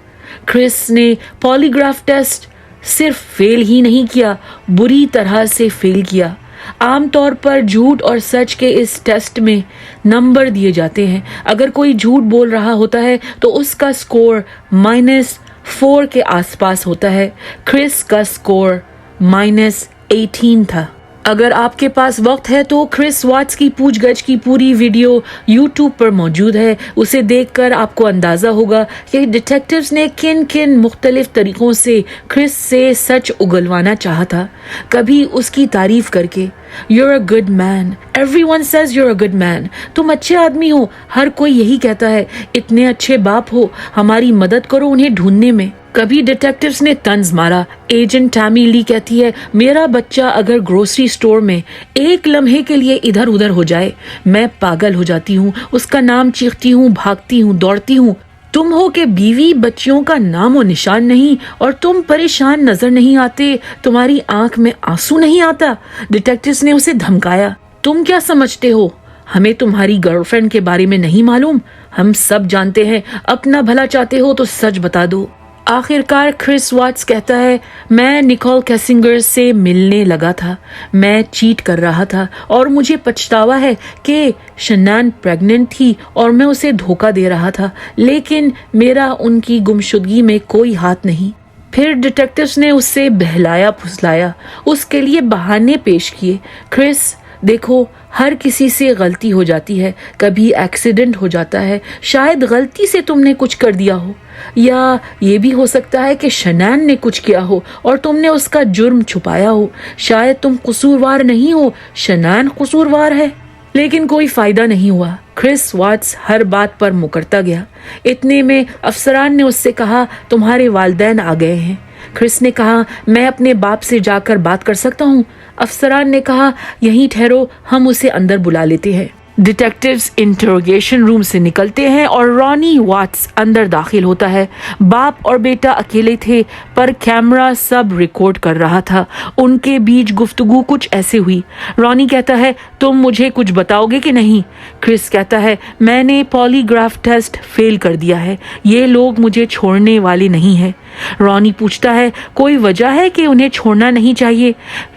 क्रिस ने पॉलीग्राफ टेस्ट सिर्फ फेल ही नहीं किया, बुरी तरह से फेल किया। आमतौर पर झूठ और सच के इस टेस्ट में नंबर दिए जाते हैं। अगर कोई झूठ बोल रहा होता है तो उसका स्कोर -4 के आसपास होता है। क्रिस का स्कोर -18 था। अगर आपके पास वक्त है तो क्रिस वाट्स की पूछगछ की पूरी वीडियो YouTube पर मौजूद है। उसे देखकर आपको अंदाजा होगा कि डिटेक्टिव्स ने किन किन मुख्तलिफ तरीकों से क्रिस से सच उगलवाना चाहा था। कभी उसकी तारीफ करके, You're a good man. Everyone says you're a good man. तुम अच्छे आदमी हो, हर कोई यही कहता है। इतने अच्छे बाप हो, हमारी मदद करो उन्हें ढूंढने में। कभी डिटेक्टिव्स ने तंज मारा। एजेंट टैमी ली कहती है, मेरा बच्चा अगर ग्रोसरी स्टोर में एक लम्हे के लिए इधर उधर हो जाए, मैं पागल हो जाती हूँ। उसका नाम चीखती हूँ, भागती हूँ, दौड़ती हूँ। तुम हो कि बीवी बच्चियों का नाम और निशान नहीं और तुम परेशान नजर नहीं आते, तुम्हारी आंख में आंसू नहीं आता। डिटेक्टिव्स ने उसे धमकाया। तुम क्या समझते हो हमें तुम्हारी गर्लफ्रेंड के बारे में नहीं मालूम? हम सब जानते हैं। अपना भला चाहते हो तो सच बता दो। आखिरकार क्रिस वाट्स कहता है, मैं निकोल कैसिंगर से मिलने लगा था। मैं चीट कर रहा था और मुझे पछतावा है कि शन्नान प्रेग्नेंट थी और मैं उसे धोखा दे रहा था, लेकिन मेरा उनकी गुमशुदगी में कोई हाथ नहीं। फिर डिटेक्टिव्स ने उससे बहलाया फुसलाया, उसके लिए बहाने पेश किए। क्रिस देखो, हर किसी से गलती हो जाती है, कभी एक्सीडेंट हो जाता है, शायद गलती से तुमने कुछ कर दिया हो, या ये भी हो सकता है कि शन्नान ने कुछ किया हो और तुमने उसका जुर्म छुपाया हो। शायद तुम कसूरवार नहीं हो, शन्नान कसूरवार है। लेकिन कोई फायदा नहीं हुआ। क्रिस वाट्स हर बात पर मुकरता गया। इतने में अफसरान ने उससे कहा, तुम्हारे वालिदैन आ गए हैं। क्रिस ने कहा, मैं अपने बाप से जाकर बात कर सकता हूँ। अफसरान ने कहा, यहीं ठहरो, हम उसे अंदर बुला लेते हैं। डिटेक्टिव्स इंटरोगेशन रूम से निकलते हैं और रॉनी वाट्स अंदर दाखिल होता है। बाप और बेटा अकेले थे, पर कैमरा सब रिकॉर्ड कर रहा था। उनके बीच गुफ्तगू कुछ ऐसे हुई। रॉनी कहता है, तुम मुझे कुछ बताओगे कि नहीं? क्रिस कहता है, मैंने पॉलीग्राफ टेस्ट फेल कर दिया है, ये लोग मुझे छोड़ने वाले नहीं हैं। रॉनी पूछता है, कोई वजह है कि उन्हें छोड़ना नहीं चाहिए?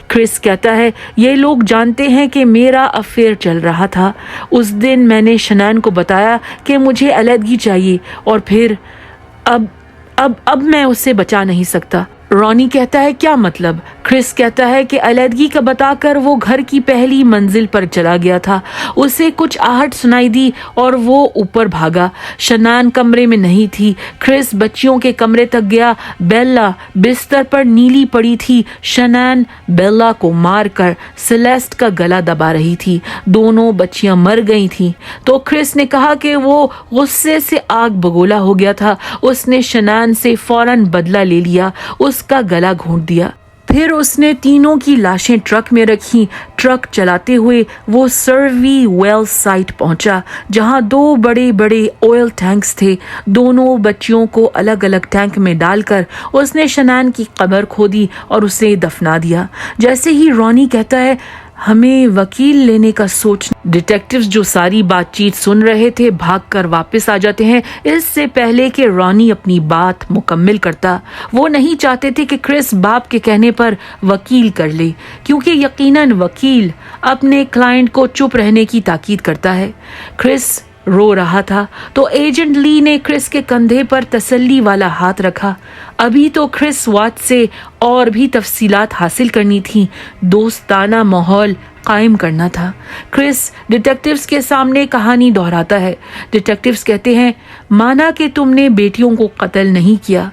क्रिस कहता है, ये लोग जानते हैं कि मेरा अफेयर चल रहा था। उस दिन मैंने शन्नान को बताया कि मुझे अलहदगी चाहिए और फिर अब मैं उससे बचा नहीं सकता। रॉनी कहता है, क्या मतलब? क्रिस कहता है कि अलहदगी का बताकर वो घर की पहली मंजिल पर चला गया था। उसे कुछ आहट सुनाई दी और वो ऊपर भागा। शन्नान कमरे में नहीं थी। क्रिस बच्चियों के कमरे तक गया। बेल्ला बिस्तर पर नीली पड़ी थी। शन्नान बेल्ला को मारकर सेलेस्ट का गला दबा रही थी। दोनों बच्चियां मर गई थीं। तो क्रिस ने कहा कि वो गुस्से से आग बगोला हो गया था। उसने शन्नान से फौरन बदला ले लिया, उसका गला घोंट दिया। फिर उसने तीनों की लाशें ट्रक में रखी। ट्रक चलाते हुए वो सर्वी वेल साइट पहुंचा, जहां 2 बड़े बड़े ऑयल टैंक्स थे। दोनों बच्चियों को अलग अलग टैंक में डालकर उसने शन्नान की कब्र खोदी और उसे दफना दिया। जैसे ही रॉनी कहता है, हमें वकील लेने का सोच। डिटेक्टिव्स जो सारी बातचीत सुन रहे थे भागकर वापस आ जाते हैं, इससे पहले कि रॉनी अपनी बात मुकम्मल करता। वो नहीं चाहते थे कि क्रिस बाप के कहने पर वकील कर ले, क्योंकि यकीनन वकील अपने क्लाइंट को चुप रहने की ताकीद करता है। क्रिस रो रहा था तो एजेंट ली ने क्रिस के कंधे पर तसल्ली वाला हाथ रखा। अभी तो क्रिस वाट्स से और भी तफसीलात हासिल करनी थी, दोस्ताना माहौल कायम करना था। क्रिस डिटेक्टिव्स के सामने कहानी दोहराता है। डिटेक्टिव्स कहते हैं, माना कि तुमने बेटियों को कत्ल नहीं किया,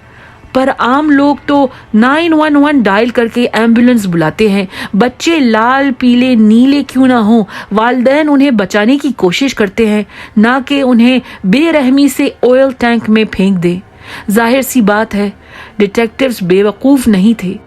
पर आम लोग तो 911 डायल करके एम्बुलेंस बुलाते हैं। बच्चे लाल पीले नीले क्यों ना हो, वालिदैन उन्हें बचाने की कोशिश करते हैं, ना कि उन्हें बेरहमी से ऑयल टैंक में फेंक दे। जाहिर सी बात है, डिटेक्टिव्स बेवकूफ नहीं थे।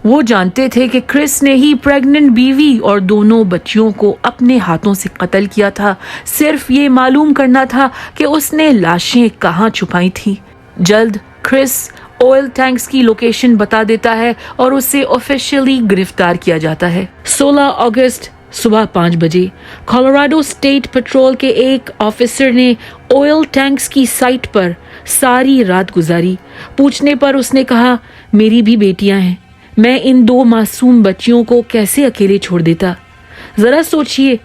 वो जानते थे कि क्रिस ने ही प्रेग्नेंट बीवी और दोनों बच्चियों को अपने हाथों से कत्ल किया था। सिर्फ ये मालूम करना था कि उसने लाशें कहाँ छुपाई थी। जल्द क्रिस ऑयल टैंक्स की लोकेशन बता देता है और उसे ऑफिशियली गिरफ्तार किया जाता है। 16 अगस्त सुबह 5 बजे कोलोराडो स्टेट पेट्रोल के एक ऑफिसर ने ऑयल टैंक्स की साइट पर सारी रात गुजारी। पूछने पर उसने कहा, मेरी भी बेटियां हैं, मैं इन 2 मासूम बच्चियों को कैसे अकेले छोड़ देता। जरा सोचिए,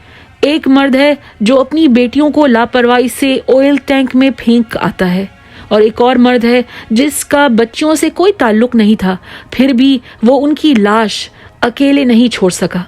एक मर्द है जो अपनी बेटियों को लापरवाही से ऑयल टैंक में फेंक आता है, और एक और मर्द है जिसका बच्चियों से कोई ताल्लुक नहीं था, फिर भी वो उनकी लाश अकेले नहीं छोड़ सका।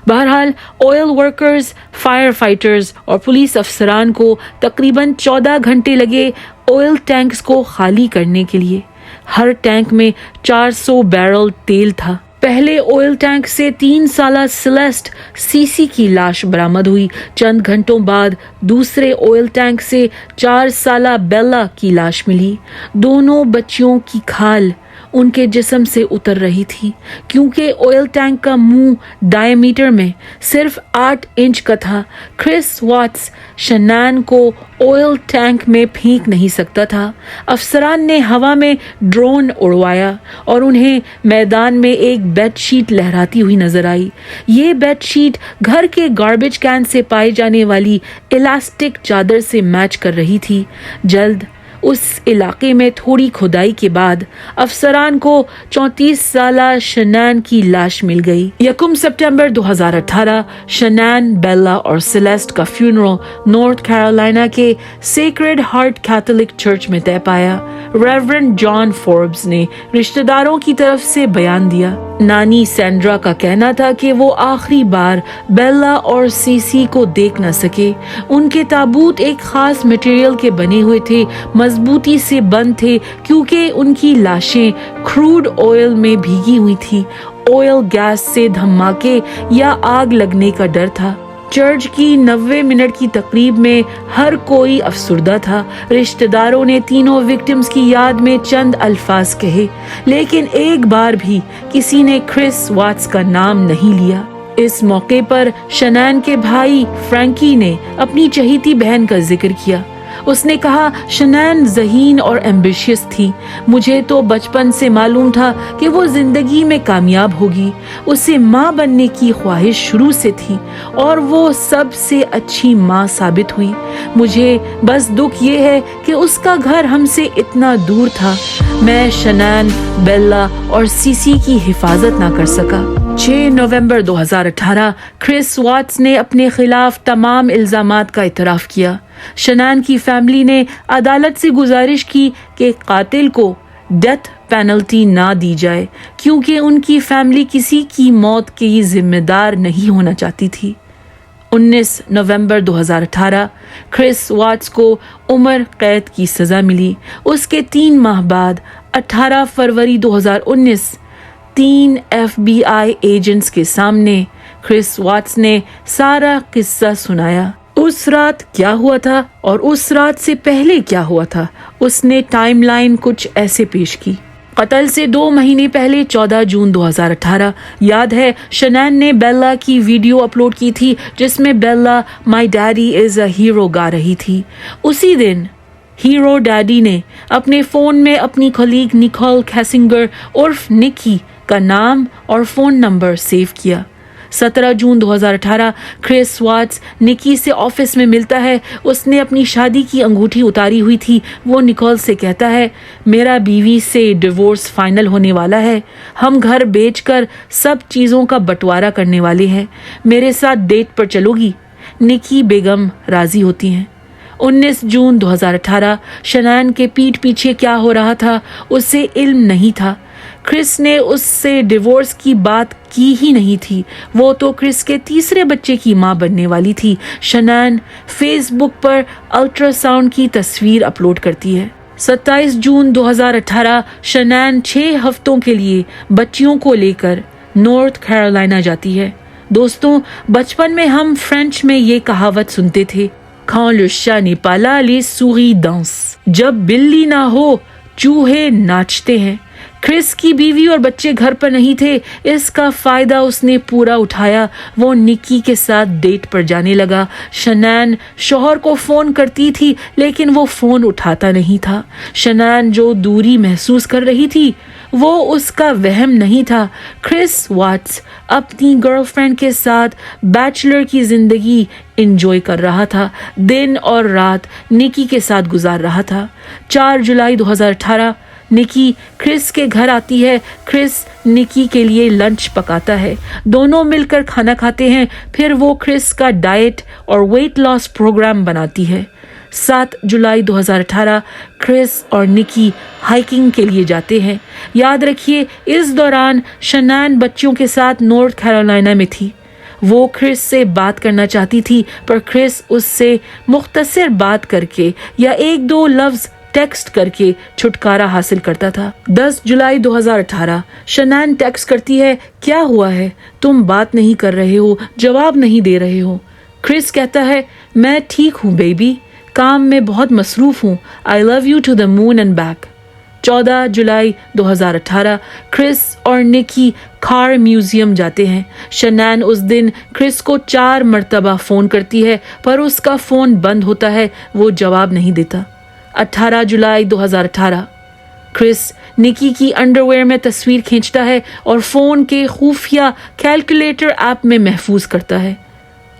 बहरहाल ऑयल वर्कर्स, फायर फाइटर्स और पुलिस अफसरान को तकरीबन 14 घंटे लगे ऑयल टैंक्स को खाली करने के लिए। हर टैंक में 400 बैरल तेल था। पहले ऑयल टैंक से 3 साला सेलेस्ट सीसी की लाश बरामद हुई। चंद घंटों बाद दूसरे ऑयल टैंक से 4 साला बेल्ला की लाश मिली। दोनों बच्चियों की खाल उनके जिस्म से उतर रही थी, क्योंकि ऑयल टैंक का मुंह डायमीटर में सिर्फ 8 इंच का था। क्रिस वाट्स शनान को ऑयल टैंक में फेंक नहीं सकता था। अफसरान ने हवा में ड्रोन उड़वाया और उन्हें मैदान में एक बेडशीट लहराती हुई नजर आई। ये बेडशीट घर के गार्बेज कैन से पाई जाने वाली इलास्टिक चादर से मैच कर रही थी। जल्द उस इलाके में थोड़ी खुदाई के बाद अफसरान को 34 साला शनान की लाश मिल गई। 1 सितंबर 2018 शनान, बेला और सेलेस्ट का फ्यूनरल नॉर्थ कैरोलिना के सेक्रेड हार्ट कैथोलिक चर्च में तय पाया। रेवरेंड जॉन फोर्ब्स ने रिश्तेदारों की तरफ से बयान दिया। नानी सैंड्रा का कहना था कि वो आखिरी बार बेला और सीसी को देख न सके। उनके ताबूत एक खास मटेरियल के बने हुए थे, मजबूती से बंद थे, क्योंकि उनकी लाशें क्रूड ऑयल में भीगी हुई थी। ऑयल गैस से धमाके या आग लगने का डर था। चर्च की 90 मिनट की तकरीब में हर कोई अफसुर्दा था। रिश्तेदारों ने तीनों विक्टिम्स की याद में चंद अल्फाज कहे, लेकिन एक बार भी किसी ने क्रिस वाट्स का नाम नहीं लिया। इस मौके पर शनान के भाई फ्रैंकी ने अपनी चहेती बहन का जिक्र किया। उसने कहा, शनान ज़हीन और एम्बिशियस थी। मुझे तो बचपन से मालूम था कि वो जिंदगी में कामयाब होगी। उसे माँ बनने की ख्वाहिश शुरू से थी और वो सबसे अच्छी माँ साबित हुई। मुझे बस दुख ये है कि उसका घर हमसे इतना दूर था। मैं शनान, बेला और सीसी की हिफाजत ना कर सका। 6 नवंबर 2018 क्रिस वाट्स ने अपने खिलाफ तमाम इल्जामात का इतराफ किया। शनान की फैमिली ने अदालत से गुजारिश की कि कातिल को डेथ पेनल्टी ना दी जाए, क्योंकि उनकी फैमिली किसी की मौत की जिम्मेदार नहीं होना चाहती थी। 19 नवंबर 2018 क्रिस वाट्स को उम्र कैद की सजा मिली। उसके 3 माह बाद 18 फरवरी 2019 3 FBI एजेंट्स के सामने क्रिस वाट्स ने सारा किस्सा सुनाया। उस रात क्या हुआ था और उस रात से पहले क्या हुआ था, उसने टाइमलाइन कुछ ऐसे पेश की। कत्ल से 2 महीने पहले 14 जून 2018 याद है, शनान ने बेला की वीडियो अपलोड की थी जिसमें Bella my daddy is a hero गा रही थी। उसी दिन हीरो डैडी ने अपने फोन में अपनी कलीग निकोल कैसिंगर उर्फ निकी का नाम और फोन नंबर सेव किया। 17 जून 2018 क्रिस वाट्स निकी से ऑफिस में मिलता है। उसने अपनी शादी की अंगूठी उतारी हुई थी। वो निकोल से कहता है, मेरा बीवी से डिवोर्स फाइनल होने वाला है। हम घर बेचकर सब चीज़ों का बंटवारा करने वाले हैं। मेरे साथ डेट पर चलोगी? निकी बेगम राजी होती हैं। 19 जून 2018 शनान के पीठ पीछे क्या हो रहा था उससे इल्म नहीं था। क्रिस ने उससे डिवोर्स की बात की ही नहीं थी। वो तो क्रिस के तीसरे बच्चे की मां बनने वाली थी। शनान फेसबुक पर अल्ट्रासाउंड की तस्वीर अपलोड करती है। 27 जून 2018 शनान 6 हफ्तों के लिए बच्चियों को लेकर नॉर्थ कैरोलिना जाती है। दोस्तों, बचपन में हम फ्रेंच में ये कहावत सुनते थे, quand le chat n'est pas là, les souris dansent। जब बिल्ली ना हो चूहे नाचते हैं। क्रिस की बीवी और बच्चे घर पर नहीं थे। इसका फायदा उसने पूरा उठाया। वो निकी के साथ डेट पर जाने लगा। शनान शौहर को फोन करती थी, लेकिन वो फोन उठाता नहीं था। शनान जो दूरी महसूस कर रही थी वो उसका वहम नहीं था। क्रिस वाट्स अपनी गर्लफ्रेंड के साथ बैचलर की जिंदगी एंजॉय कर रहा था। दिन और रात निकी के साथ गुजार रहा था। 4 जुलाई 2018 निकी क्रिस के घर आती है। क्रिस निकी के लिए लंच पकाता है। दोनों मिलकर खाना खाते हैं। फिर वो क्रिस का डाइट और वेट लॉस प्रोग्राम बनाती है। 7 जुलाई 2018 क्रिस और निकी हाइकिंग के लिए जाते हैं। याद रखिए, इस दौरान शनान बच्चों के साथ नॉर्थ कैरोलिना में थी। वो क्रिस से बात करना चाहती थी, पर क्रिस उससे मुख्तसर बात करके या 1-2 लफ्ज टेक्स्ट करके छुटकारा हासिल करता था। 10 जुलाई 2018 शनान टेक्स्ट करती है, क्या हुआ है? तुम बात नहीं कर रहे हो, जवाब नहीं दे रहे हो। क्रिस कहता है, मैं ठीक हूँ बेबी, काम में बहुत मसरूफ हूँ। I love you to the moon and back. 14 जुलाई 2018 क्रिस और निकी कार म्यूजियम जाते हैं। शनान उस दिन क्रिस को 4 मर्तबा फ़ोन करती है पर उसका फ़ोन बंद होता है, वो जवाब नहीं देता। 18 जुलाई 2018 क्रिस निकी की अंडरवेयर में तस्वीर खींचता है और फ़ोन के खुफिया कैलकुलेटर ऐप में महफूज करता है।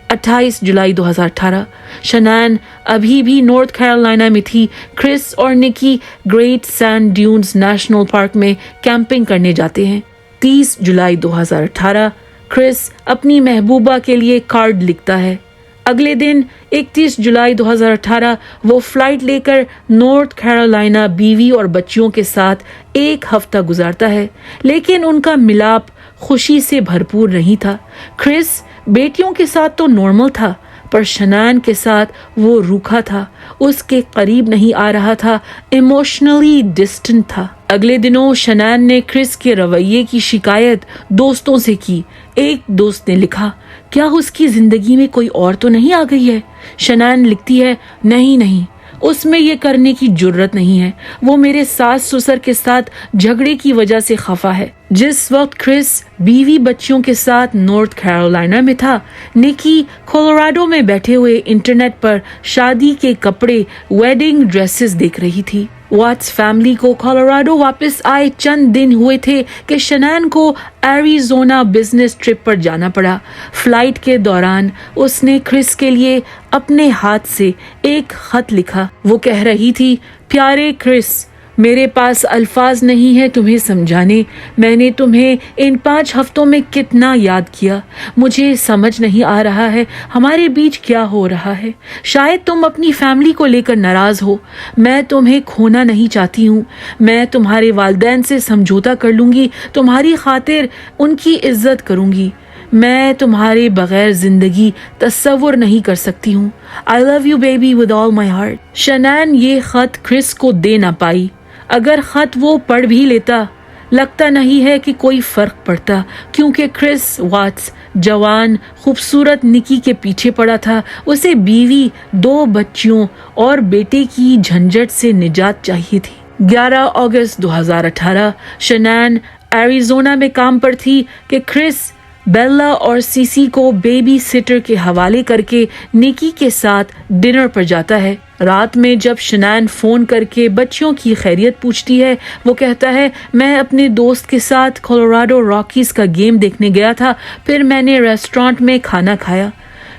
28 जुलाई 2018 शनान अभी भी नॉर्थ कैरोलिना में थी। क्रिस और Nikki Great Sand Dunes National Park में कैंपिंग करने जाते हैं। 30 जुलाई 2018 क्रिस अपनी महबूबा के लिए कार्ड लिखता है। अगले दिन 31 जुलाई 2018 वो फ्लाइट लेकर नॉर्थ कैरोलिना बीवी और बच्चियों के साथ 1 हफ्ता गुजारता है, लेकिन उनका मिलाप खुशी से भरपूर नहीं था। क्रिस बेटियों के साथ तो नॉर्मल था, पर शनान के साथ वो रूखा था, उसके करीब नहीं आ रहा था, इमोशनली डिस्टेंट था। अगले दिनों शनान ने क्रिस के रवैये की शिकायत दोस्तों से की। एक दोस्त ने लिखा, क्या उसकी जिंदगी में कोई और तो नहीं आ गई है? शनान लिखती है, नहीं, उसमें ये करने की जुर्रत नहीं है। वो मेरे सास ससुर के साथ झगड़े की वजह से खफा है। जिस वक्त क्रिस बीवी बच्चियों के साथ नॉर्थ कैरोलिना में था, निकी कोलोराडो में बैठे हुए इंटरनेट पर शादी के कपड़े वेडिंग ड्रेसेस देख रही थी। वाट्स फैमिली को कोलोराडो वापस आए चंद दिन हुए थे कि शनान को एरिज़ोना बिजनेस ट्रिप पर जाना पड़ा। फ्लाइट के दौरान उसने क्रिस के लिए अपने हाथ से एक खत लिखा। वो कह रही थी, प्यारे क्रिस, मेरे पास अल्फाज नहीं है तुम्हें समझाने। मैंने तुम्हें इन 5 हफ्तों में कितना याद किया। मुझे समझ नहीं आ रहा है हमारे बीच क्या हो रहा है। शायद तुम अपनी फैमिली को लेकर नाराज हो। मैं तुम्हें खोना नहीं चाहती हूँ। मैं तुम्हारे वालिदैन से समझौता कर लूँगी, तुम्हारी खातिर उनकी इज्जत करूँगी। मैं तुम्हारे बगैर जिंदगी तस्वुर नहीं कर सकती हूँ। I love you baby with all my heart. शनान ये खत क्रिस को दे ना पाई। अगर खत वो पढ़ भी लेता, लगता नहीं है कि कोई फर्क पड़ता, क्योंकि क्रिस वाट्स जवान खूबसूरत निकी के पीछे पड़ा था। उसे बीवी, 2 बच्चियों और बेटे की झंझट से निजात चाहिए थी। 11 अगस्त 2018 शनान एरिज़ोना में काम पर थी कि क्रिस बेल्ला और सीसी को बेबी सिटर के हवाले करके निकी के साथ डिनर पर जाता है। रात में जब शनान फ़ोन करके बच्चियों की खैरियत पूछती है, वो कहता है, मैं अपने दोस्त के साथ कोलोराडो रॉकीज का गेम देखने गया था, फिर मैंने रेस्टोरेंट में खाना खाया।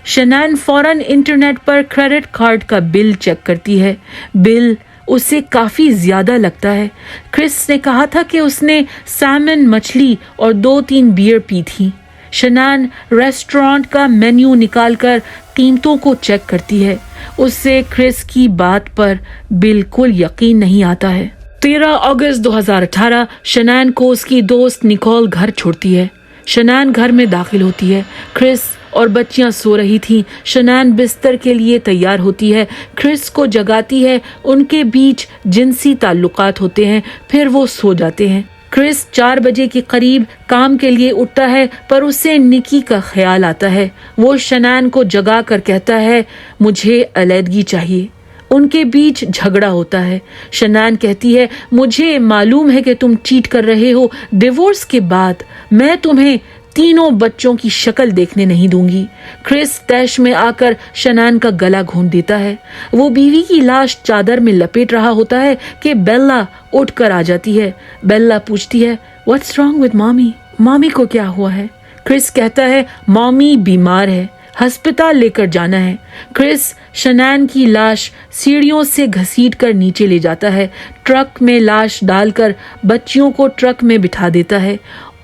शनान फौरन इंटरनेट पर क्रेडिट कार्ड का बिल चेक करती है। बिल उसे काफ़ी ज़्यादा लगता है। क्रिस ने कहा था कि उसने सैमन मछली और 2-3 बियर पी थी। शनान रेस्टोरेंट का मेन्यू निकालकर कीमतों को चेक करती है। उससे क्रिस की बात पर बिल्कुल यकीन नहीं आता है। 13 अगस्त 2018 शनान को उसकी दोस्त निकोल घर छोड़ती है। शनान घर में दाखिल होती है। क्रिस और बच्चियां सो रही थीं। शनान बिस्तर के लिए तैयार होती है, क्रिस को जगाती है। उनके बीच जिनसी ताल्लुकात होते हैं, फिर वो सो जाते हैं। क्रिस 4 बजे के करीब काम के लिए उठता है, पर उसे निकी का ख्याल आता है। वो शनान को जगा कर कहता है, मुझे अलहदगी चाहिए। उनके बीच झगड़ा होता है। शनान कहती है, मुझे मालूम है कि तुम चीट कर रहे हो। डिवोर्स के बाद मैं तुम्हें 3 बच्चों की शक्ल देखने नहीं दूंगी। क्रिस तैश में आकर शनान का गला घोंट देता है। वो बीवी की लाश चादर में लपेट रहा होता है कि बेल्ला उठकर आ जाती है। बेल्ला पूछती है, what's wrong with mommy? Mommy को क्या हुआ है? क्रिस कहता है, मॉमी बीमार है, अस्पताल लेकर जाना है। क्रिस शनान की लाश सीढ़ियों से घसीट कर नीचे ले जाता है। ट्रक में लाश डालकर बच्चियों को ट्रक में बिठा देता है।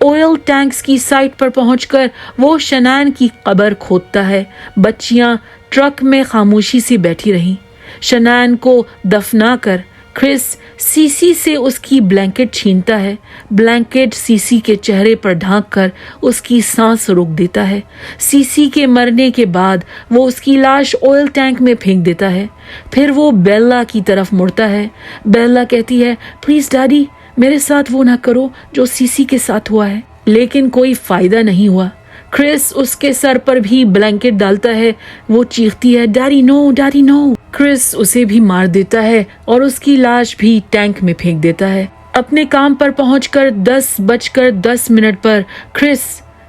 ऑयल टैंक्स की साइट पर पहुंचकर वो शनान की कब्र खोदता है। बच्चियां ट्रक में खामोशी से बैठी रहीं। शनान को दफना कर क्रिस सीसी से उसकी ब्लैंकेट छीनता है। ब्लैंकेट सीसी के चेहरे पर ढांक कर उसकी सांस रोक देता है। सीसी के मरने के बाद वो उसकी लाश ऑयल टैंक में फेंक देता है। फिर वो बेल्ला की तरफ मुड़ता है। बेल्ला कहती है, प्लीज डैडी, मेरे साथ वो ना करो जो सीसी के साथ हुआ है। लेकिन कोई फायदा नहीं हुआ। क्रिस उसके सर पर भी ब्लैंकेट डालता है। वो चीखती है, daddy no, daddy no. Chris उसे भी मार देता है और उसकी लाश भी टैंक में फेंक देता है। अपने काम पर पहुंचकर 10:10 पर क्रिस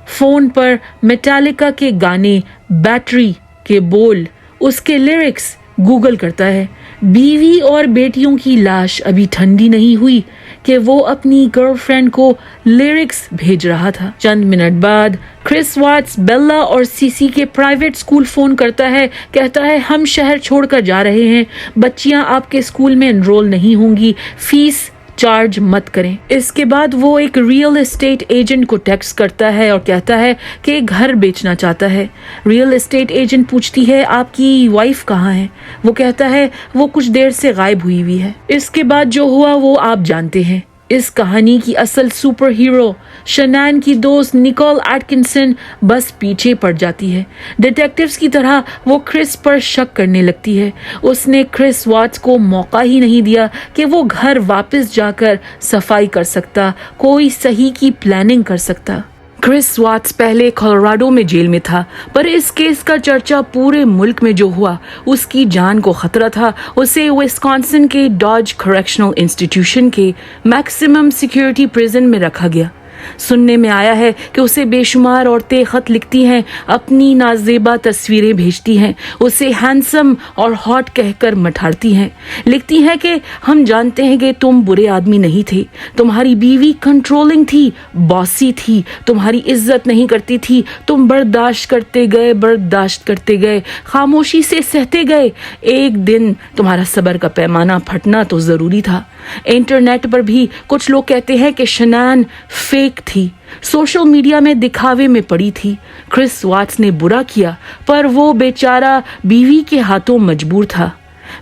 फोन पर मेटालिका के गाने बैटरी के बोल, उसके लिरिक्स गूगल करता है। बीवी और बेटियों की लाश अभी ठंडी नहीं हुई कि वो अपनी गर्लफ्रेंड को लिरिक्स भेज रहा था। चंद मिनट बाद क्रिस वाट्स बेला और सीसी के प्राइवेट स्कूल फोन करता है, कहता है हम शहर छोड़कर जा रहे हैं, बच्चियां आपके स्कूल में एनरोल नहीं होंगी, फीस चार्ज मत करें। इसके बाद वो एक रियल एस्टेट एजेंट को टेक्स्ट करता है और कहता है कि घर बेचना चाहता है। रियल एस्टेट एजेंट पूछती है आपकी वाइफ कहाँ है? वो कहता है वो कुछ देर से गायब हुई हुई है। इसके बाद जो हुआ वो आप जानते हैं। इस कहानी की असल सुपर हीरो शनान की दोस्त निकोल एटकिंसन बस पीछे पड़ जाती है। डिटेक्टिव्स की तरह वो क्रिस पर शक करने लगती है। उसने क्रिस वाट्स को मौका ही नहीं दिया कि वो घर वापस जाकर सफाई कर सकता, कोई सही की प्लानिंग कर सकता। क्रिस वाट्स पहले कोलोराडो में जेल में था, पर इस केस का चर्चा पूरे मुल्क में जो हुआ, उसकी जान को खतरा था। उसे विस्कॉन्सिन के डॉज करेक्शनल इंस्टीट्यूशन के मैक्सिमम सिक्योरिटी प्रिजन में रखा गया। सुनने में आया है कि उसे बेशुमार औरतें खत लिखती हैं, अपनी नाजेबा तस्वीरें भेजती हैं, उसे हैंडसम और हॉट कहकर मठारती हैं, लिखती हैं कि हम जानते हैं कि तुम बुरे आदमी नहीं थे, तुम्हारी बीवी कंट्रोलिंग थी, बॉसी थी, तुम्हारी इज्जत नहीं करती थी, तुम बर्दाश्त करते गए, खामोशी से सहते गए, एक दिन तुम्हारा सब्र का पैमाना फटना तो जरूरी था। इंटरनेट पर भी कुछ लोग कहते हैं कि शनान फेक थी, सोशल मीडिया में दिखावे में पड़ी थी। क्रिस वाट्स ने बुरा किया, पर वो बेचारा बीवी के हाथों मजबूर था।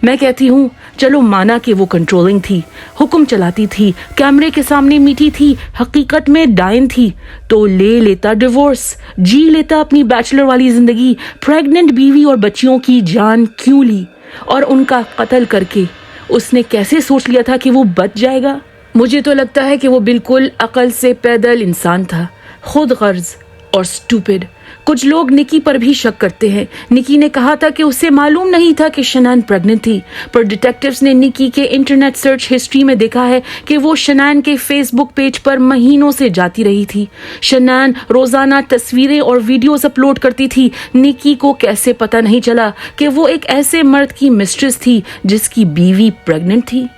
मैं कहती हूँ चलो माना कि वो कंट्रोलिंग थी, हुक्म चलाती थी, कैमरे के सामने मीठी थी, हकीकत में डायन थी, तो ले लेता डिवोर्स, जी लेता अपनी बैचलर वाली जिंदगी। प्रेग्नेंट बीवी और बच्चियों की जान क्यों ली और उनका कत्ल करके उसने कैसे सोच लिया था कि वो बच जाएगा? मुझे तो लगता है कि वो बिल्कुल अकल से पैदल इंसान था, खुद गर्ज और स्टूपिड। कुछ लोग निकी पर भी शक करते हैं। निकी ने कहा था कि उसे मालूम नहीं था कि शनान प्रेग्नेंट थी, पर डिटेक्टिव्स ने निकी के इंटरनेट सर्च हिस्ट्री में देखा है कि वो शनान के फेसबुक पेज पर महीनों से जाती रही थी। शनान रोजाना तस्वीरें और वीडियोस अपलोड करती थी। निकी को कैसे पता नहीं चला कि वो एक ऐसे मर्द की मिस्ट्रेस थी जिसकी बीवी प्रेग्नेंट थी?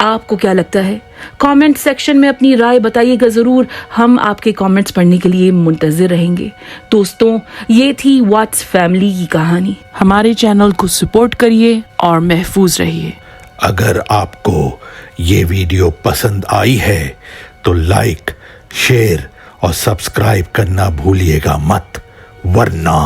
आपको क्या लगता है? कमेंट सेक्शन में अपनी राय बताइएगा जरूर। हम आपके कमेंट्स पढ़ने के लिए मुंतजिर रहेंगे। दोस्तों, ये थी वाट्स फैमिली की कहानी। हमारे चैनल को सपोर्ट करिए और महफूज रहिए। अगर आपको ये वीडियो पसंद आई है तो लाइक, शेयर और सब्सक्राइब करना भूलिएगा मत, वरना